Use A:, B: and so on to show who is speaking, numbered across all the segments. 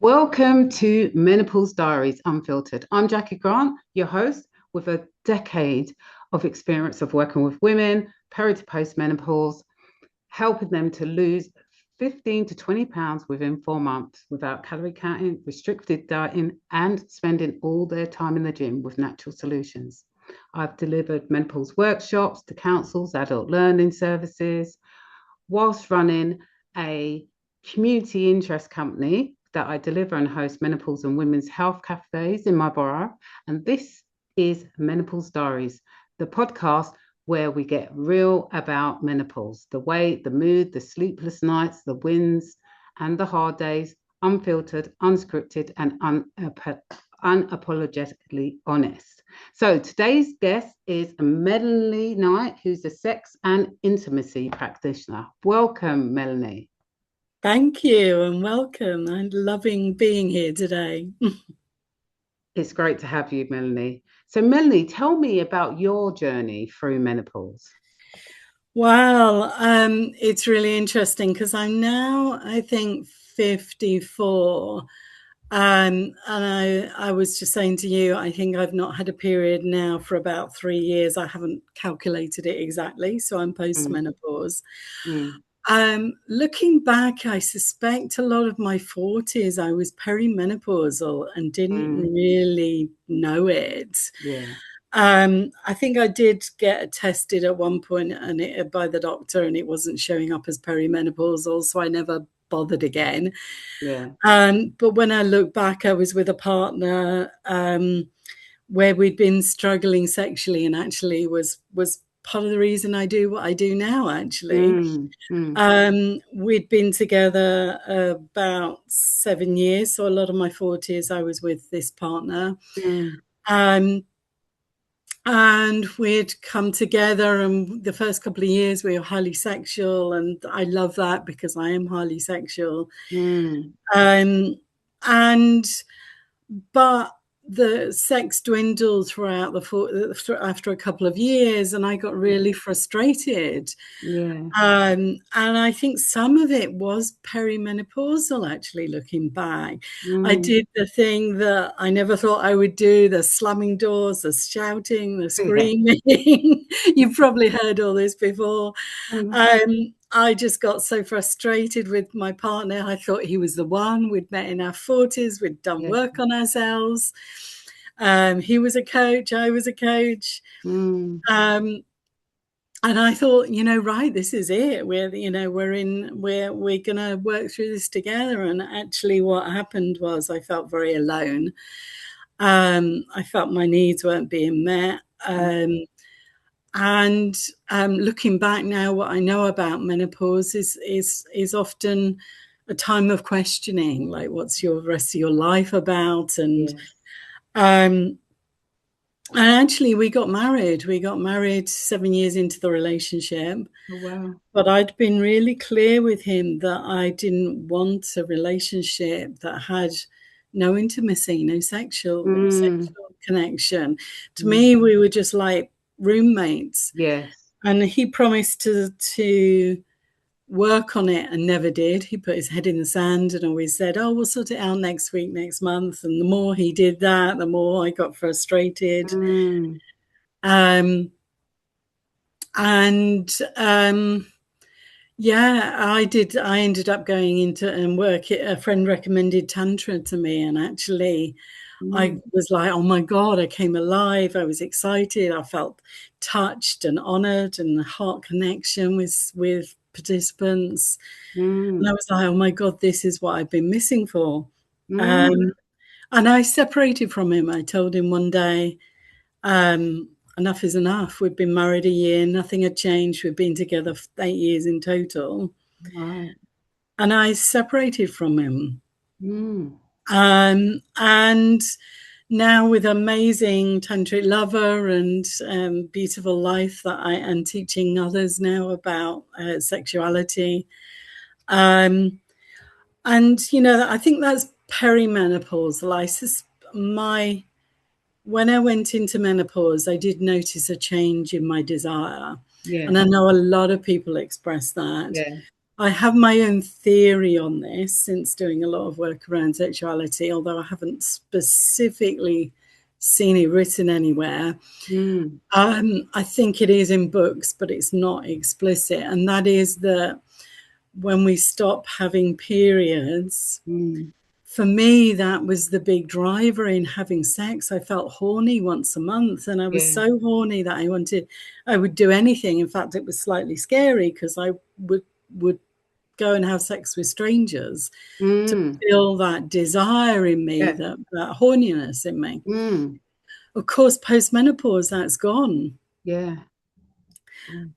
A: Welcome to Menopause Diaries Unfiltered. I'm Jackie Grant, your host, with a decade of experience of working with women, peri to post-menopause, helping them to lose 15 to 20 pounds within 4 months without calorie counting, restricted dieting, and spending all their time in the gym with natural solutions. I've delivered menopause workshops to councils, adult learning services, whilst running a community interest company that I deliver and host menopause and women's health cafes in my borough. And this is Menopause Diaries, the podcast where we get real about menopause, the weight, the mood, the sleepless nights, the wins, and the hard days, unfiltered, unscripted, and unapologetically honest. So today's guest is Melanie Knight, who's a sex and intimacy practitioner. Welcome, Melanie.
B: Thank you and welcome. I'm loving being here today.
A: It's great to have you, Melanie. So, Melanie, tell me about your journey through menopause.
B: Well, it's really interesting because I'm now, I think, 54. And I was just saying to you, I think I've not had a period now for about 3 years. I haven't calculated it exactly, so I'm post-menopause. Looking back, I suspect a lot of my 40s, I was perimenopausal and didn't really know it.
A: Yeah.
B: I think I did get tested at one point by the doctor, and it wasn't showing up as perimenopausal, so I never bothered again.
A: Yeah.
B: But when I look back, I was with a partner where we'd been struggling sexually, and actually was part of the reason I do what I do now, actually. We'd been together about 7 years, so a lot of my 40s I was with this partner. And we'd come together, and the first couple of years we were highly sexual, and I love that because I am highly sexual. But the sex dwindled throughout after a couple of years, and I got really frustrated. And I think some of it was perimenopausal, actually, looking back. I did the thing that I never thought I would do, the slamming doors, the shouting, the screaming. You've probably heard all this before. I just got so frustrated with my partner. I thought he was the one. We'd met in our 40s. We'd done work on ourselves. He was a coach. I was a coach. And I thought, right, this is it. We're going to work through this together. And actually what happened was I felt very alone. I felt my needs weren't being met. And looking back now, what I know about menopause is often a time of questioning, like what's your rest of your life about? And actually we got married. We got married 7 years into the relationship.
A: Oh, wow.
B: But I'd been really clear with him that I didn't want a relationship that had no intimacy, no sexual connection. To me, we were just like roommates.
A: Yes.
B: And he promised to work on it and never did. He put his head in the sand and always said, oh, we'll sort it out next week, next month. And the more he did that, the more I got frustrated. I ended up going into and work. A friend recommended Tantra to me, and actually I was like, oh my God, I came alive. I was excited. I felt touched and honored, and the heart connection with participants. And I was like, oh my God, this is what I've been missing for. And I separated from him. I told him one day, enough is enough. We'd been married a year. Nothing had changed. We'd been together for 8 years in total.
A: Right.
B: And I separated from him. And now with amazing tantric lover and beautiful life that I am teaching others now about sexuality. And, I think that's perimenopausal. When I went into menopause, I did notice a change in my desire. And I know a lot of people express that. I have my own theory on this since doing a lot of work around sexuality, although I haven't specifically seen it written anywhere. I think it is in books, but it's not explicit. And that is that when we stop having periods, for me, that was the big driver in having sex. I felt horny once a month, and I was so horny that I would do anything. In fact, it was slightly scary because I would go and have sex with strangers to feel that desire in me, that horniness in me. Of course, post-menopause, that's gone.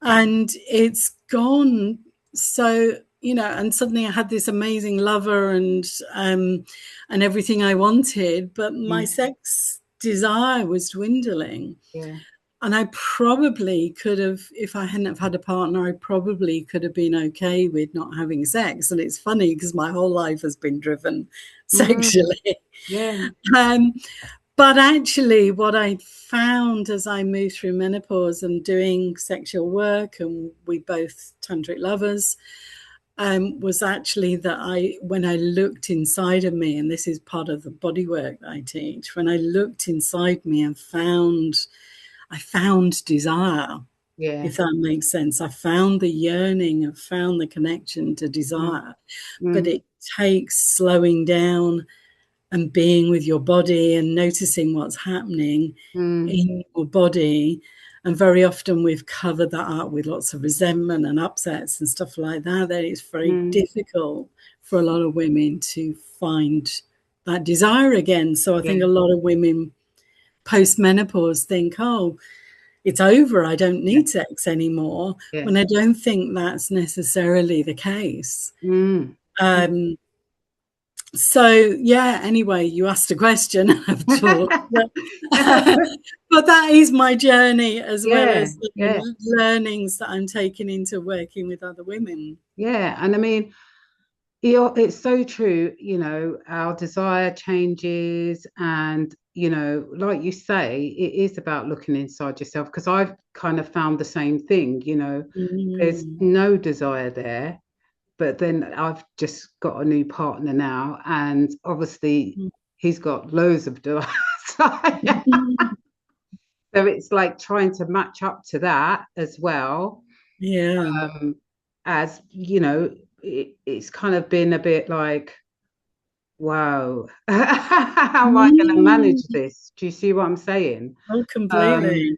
B: And it's gone. So, and suddenly I had this amazing lover and everything I wanted, but my sex desire was dwindling. And I probably could have, if I hadn't have had a partner, I probably could have been okay with not having sex. And it's funny because my whole life has been driven sexually. But actually, what I found as I moved through menopause and doing sexual work, and we both tantric lovers, was actually that when I looked inside of me, and this is part of the body work that I teach, when I looked inside me and I found desire, if that makes sense. I found the yearning and found the connection to desire. But it takes slowing down and being with your body and noticing what's happening in your body. And very often we've covered that up with lots of resentment and upsets and stuff like that. That it's very difficult for a lot of women to find that desire again. So I think a lot of women post-menopause think, oh, it's over, I don't need sex anymore, when I don't think that's necessarily the case. So, anyway, you asked a question, I've talked. But that is my journey, as well as the learnings that I'm taking into working with other women.
A: And I mean, it's so true, our desire changes, and like you say, it is about looking inside yourself, because I've kind of found the same thing. There's no desire there, but then I've just got a new partner now, and obviously he's got loads of desire. So it's like trying to match up to that as well. As it's kind of been a bit like, wow, how am I going to manage this? Do you see what I'm saying?
B: Oh, completely.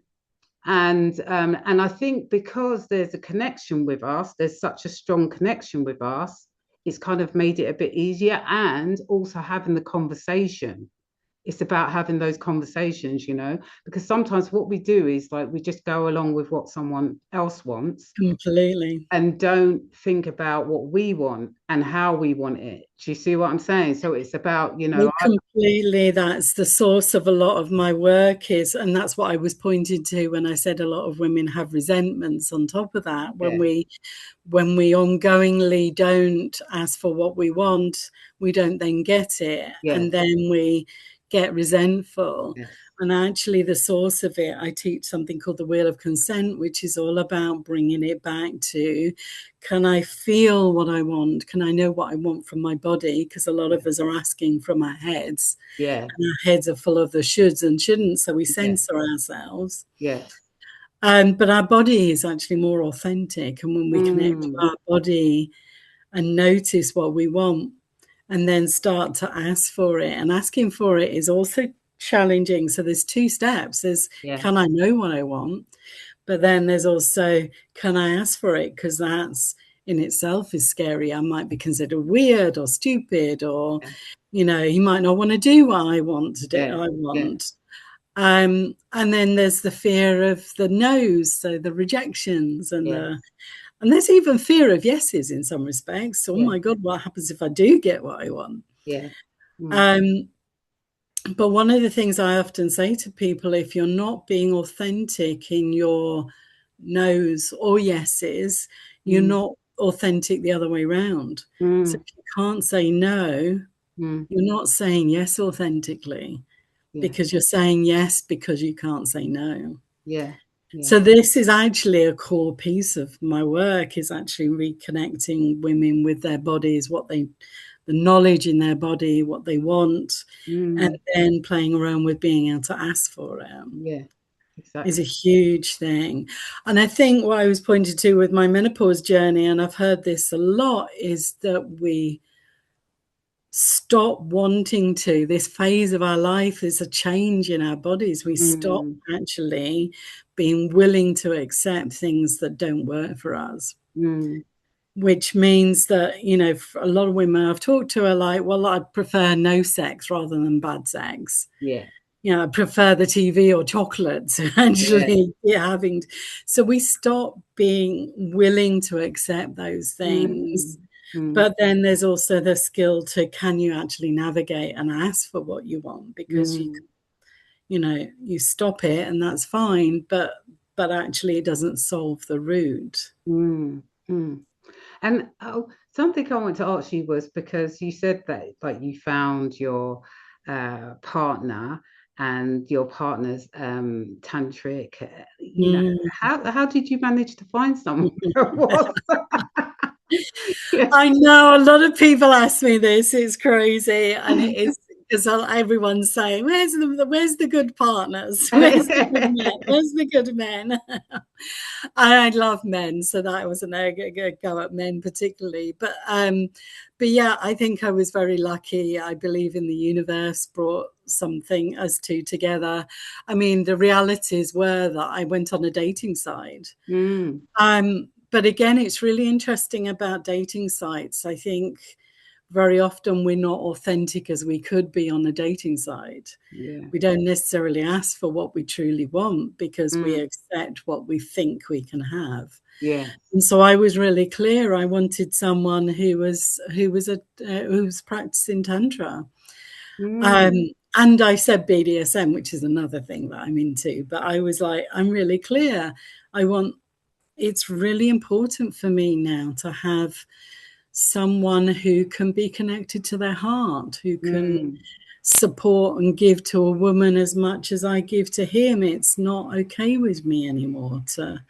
A: And I think because there's a connection with us, there's such a strong connection with us, it's kind of made it a bit easier. And also having the conversation. It's about having those conversations, because sometimes what we do is like we just go along with what someone else wants.
B: Completely.
A: And don't think about what we want and how we want it. Do you see what I'm saying? So it's about,
B: completely. That's the source of a lot of my work and that's what I was pointing to when I said a lot of women have resentments on top of that. When we ongoingly don't ask for what we want, we don't then get it. And then we get resentful. And actually the source of it, I teach something called the Wheel of Consent, which is all about bringing it back to, can I feel what I want? Can I know what I want from my body? Because a lot of us are asking from our heads. And our heads are full of the shoulds and shouldn't, so we censor ourselves. But our body is actually more authentic. And when we connect to our body and notice what we want, and then start to ask for it. And asking for it is also challenging. So there's two steps. There's, can I know what I want? But then there's also, can I ask for it? Because that's in itself is scary. I might be considered weird or stupid, or, he might not want to do what I want to do. And then there's the fear of the no's, so the rejections, and there's even fear of yeses in some respects. Oh my God, what happens if I do get what I want? But one of the things I often say to people, if you're not being authentic in your no's or yeses, you're not authentic the other way around. So if you can't say no, you're not saying yes authentically, because you're saying yes because you can't say no. So this is actually a core piece of my work, is actually reconnecting women with their bodies, the knowledge in their body, what they want, and then playing around with being able to ask for it.
A: Yeah, exactly.
B: Is a huge thing. And I think what I was pointing to with my menopause journey, and I've heard this a lot, is that we stop wanting to. This phase of our life is a change in our bodies. We stop actually being willing to accept things that don't work for us. Which means that, you know, a lot of women I've talked to are like, well, I prefer no sex rather than bad sex.
A: Yeah.
B: You know, I prefer the TV or chocolates actually having. So we stop being willing to accept those things. But then there's also the skill to, can you actually navigate and ask for what you want? Because you know, you stop it and that's fine, but actually it doesn't solve the root.
A: And something I want to ask you was, because you said that like you found your partner and your partner's tantric, you know, how did you manage to find someone that was?
B: I know a lot of people ask me this. It's crazy, and it is, because everyone's saying, "Where's the good partners? Where's the good men? Where's the good men?" I love men, so that wasn't a go at men particularly. But yeah, I think I was very lucky. I believe in the universe brought something, us two together. I mean, the realities were that I went on a dating site. But again, it's really interesting about dating sites. I think very often we're not authentic as we could be on a dating site. We don't necessarily ask for what we truly want because we accept what we think we can have. And so I was really clear. I wanted someone who was practicing Tantra. And I said BDSM, which is another thing that I'm into. But I was like, I'm really clear. It's really important for me now to have someone who can be connected to their heart, who can support and give to a woman as much as I give to him. It's not okay with me anymore to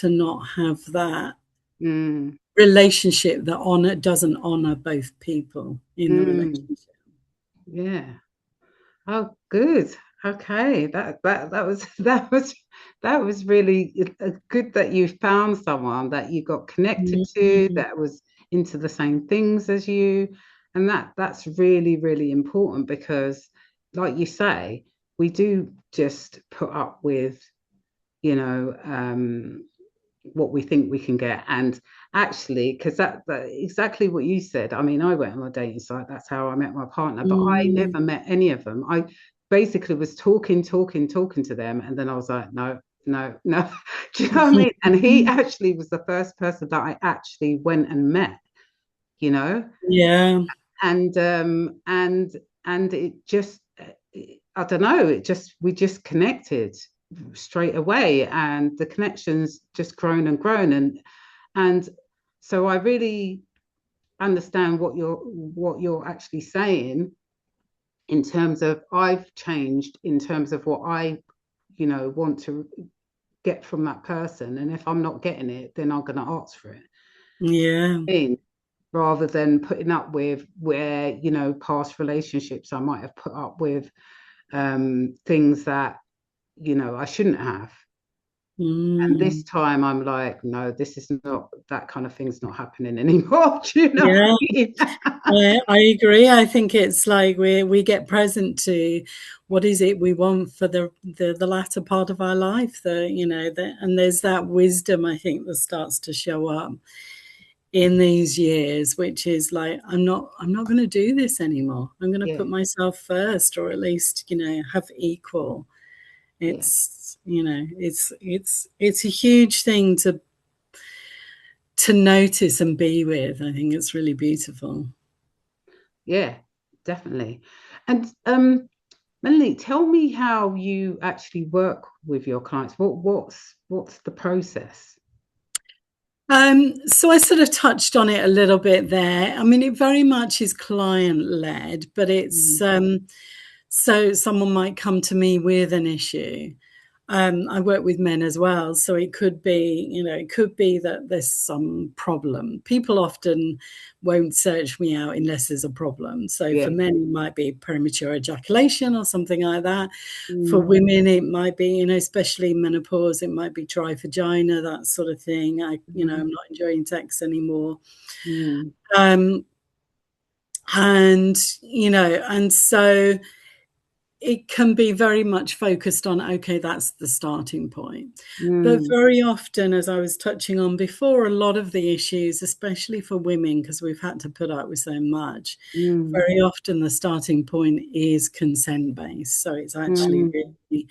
B: not have that relationship that doesn't honor both people in the relationship.
A: Yeah. Oh, good. Okay, that was really good that you found someone that you got connected to, that was into the same things as you, and that's really, really important, because, like you say, we do just put up with, you know, what we think we can get. And actually, because that exactly what you said. I mean, I went on a dating site. That's how I met my partner, but I never met any of them. I basically was talking to them, and then I was like, no. Do you know what I mean? And he actually was the first person that I actually went and met, you know. And it just, I don't know, we just connected straight away, and the connections just grown and grown, and so I really understand what you're actually saying, in terms of I've changed in terms of what I, you know, want to get from that person, and if I'm not getting it, then I'm going to ask for it. Rather than putting up with, where, you know, past relationships I might have put up with things that, you know, I shouldn't have. And this time I'm like, no, this is not, that kind of thing's not happening anymore. Do you know what I mean?
B: I agree. I think it's like we get present to what is it we want for the latter part of our life. And there's that wisdom, I think, that starts to show up in these years, which is like, I'm not going to do this anymore. I'm going to put myself first, or at least, you know, have equal. It's, you know, it's a huge thing to notice and be with. I think it's really beautiful.
A: Yeah, definitely. And Melanie, tell me how you actually work with your clients. What's the process?
B: So I sort of touched on it a little bit there. I mean, it very much is client-led, but it's so someone might come to me with an issue, I work with men as well, so it could be, it could be that there's some problem. People often won't search me out unless there's a problem. So for men, it might be premature ejaculation or something like that. For women, it might be, especially menopause, it might be dry vagina, that sort of thing. I'm not enjoying sex anymore. And so it can be very much focused on, okay, that's the starting point. But very often, as I was touching on before, a lot of the issues, especially for women, because we've had to put up with so much, very often the starting point is consent-based. So it's actually really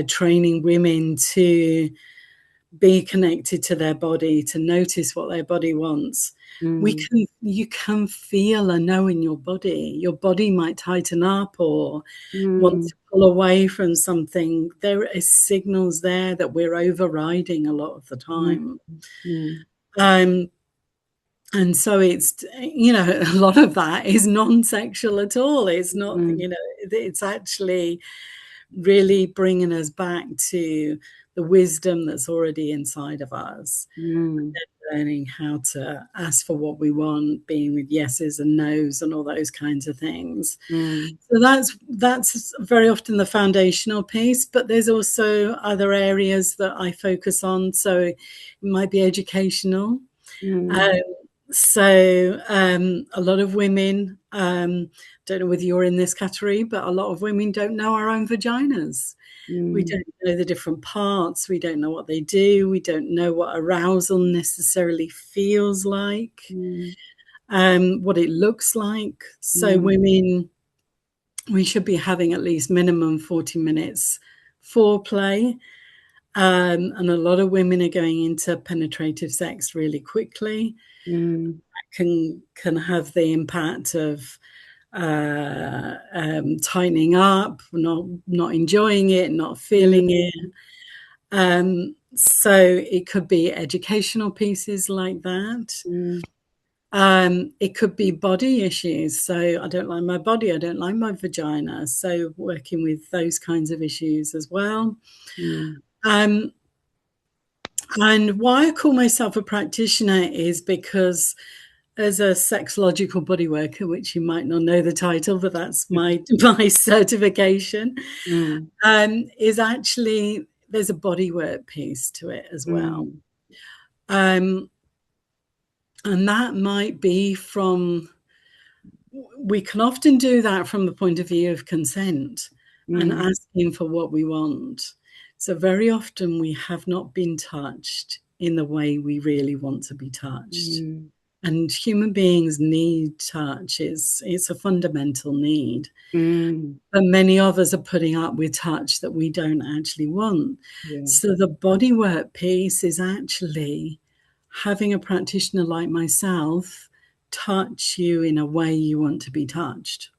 B: training women to be connected to their body, to notice what their body wants. You can feel and know in your body. Your body might tighten up or want to pull away from something. There are signals there that we're overriding a lot of the time. And so it's, a lot of that is non-sexual at all. It's not, it's actually really bringing us back to the wisdom that's already inside of us. And learning how to ask for what we want, being with yeses and nos and all those kinds of things. So that's very often the foundational piece, but there's also other areas that I focus on. So it might be educational. So a lot of women, don't know whether you're in this category, but a lot of women don't know our own vaginas. We don't know the different parts. We don't know what they do. We don't know what arousal necessarily feels like, what it looks like. So women, we should be having at least minimum 40 minutes foreplay. And a lot of women are going into penetrative sex really quickly. That can have the impact of tightening up, not enjoying it, not feeling it. So it could be educational pieces like that. It could be body issues. So I don't like my body, I don't like my vagina. So working with those kinds of issues as well. And why I call myself a practitioner is because as a sexological body worker, which you might not know the title, but that's my certification, is actually, there's a bodywork piece to it as well. And that might be we can often do that from the point of view of consent and asking for what we want. So very often we have not been touched in the way we really want to be touched. And human beings need touch. It's a fundamental need. But many of us are putting up with touch that we don't actually want. So the bodywork piece is actually having a practitioner like myself touch you in a way you want to be touched.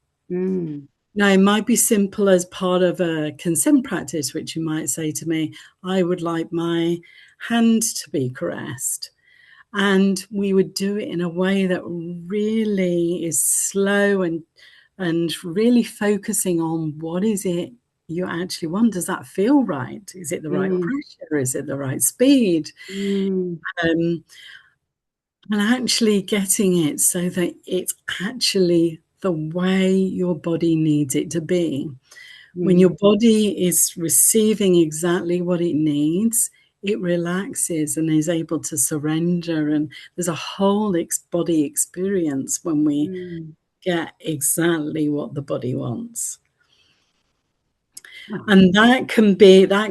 B: Now, it might be simple as part of a consent practice, which you might say to me, I would like my hand to be caressed. And we would do it in a way that really is slow and really focusing on what is it you actually want. Does that feel right? Is it the right pressure? Is it the right speed? And actually getting it so that it's actually the way your body needs it to be. When your body is receiving exactly what it needs, it relaxes and is able to surrender. And there's a whole body experience when we get exactly what the body wants. And that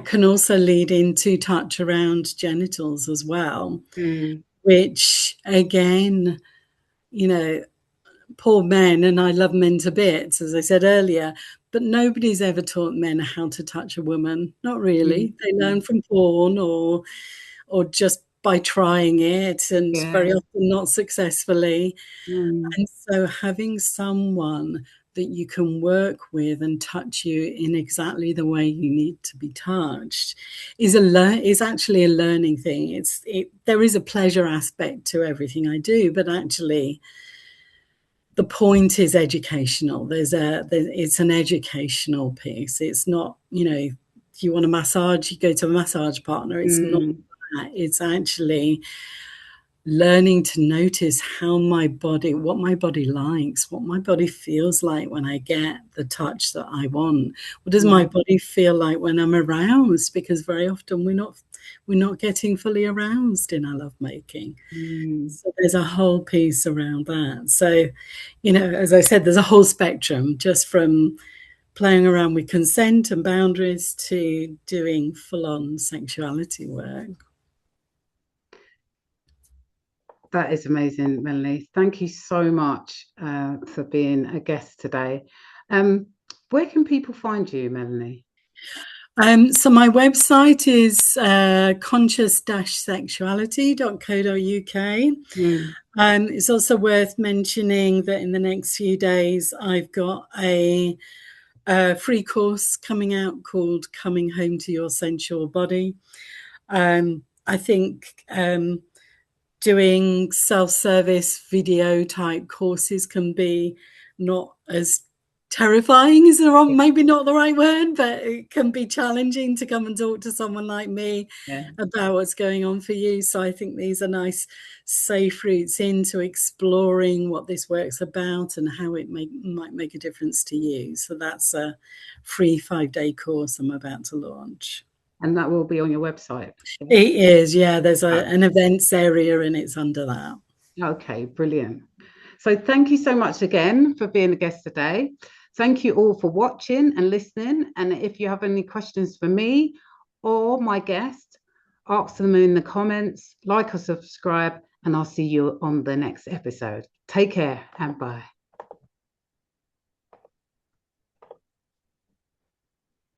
B: can also lead into touch around genitals as well, which again, poor men, and I love men to bits, as I said earlier, but nobody's ever taught men how to touch a woman. Not really. They learn from porn or just by trying it, and very often not successfully. And so having someone that you can work with and touch you in exactly the way you need to be touched is actually a learning thing. There is a pleasure aspect to everything I do, but actually the point is educational. It's an educational piece. It's not, you want a massage, you go to a massage partner. It's not that. It's actually learning to notice what my body likes, what my body feels like when I get the touch that I want. What does my body feel like when I'm aroused? Because very often we're not getting fully aroused in our lovemaking. So there's a whole piece around that. So, as I said, there's a whole spectrum, just from playing around with consent and boundaries to doing full-on sexuality work.
A: That is amazing, Melanie. Thank you so much for being a guest today. Where can people find you, Melanie?
B: So my website is conscious-sexuality.co.uk. It's also worth mentioning that in the next few days, I've got a free course coming out called Coming Home to Your Sensual Body. I think doing self-service video type courses can be not as terrifying is maybe not the right word, but it can be challenging to come and talk to someone like me about what's going on for you. So I think these are nice safe routes into exploring what this work's about and how it might make a difference to you. So that's a free 5-day course I'm about to launch.
A: And that will be on your website?
B: It is, yeah. There's an events area and it's under that.
A: Okay, brilliant. So thank you so much again for being a guest today. Thank you all for watching and listening. And if you have any questions for me or my guest, ask them in the comments, like or subscribe, and I'll see you on the next episode. Take care and bye.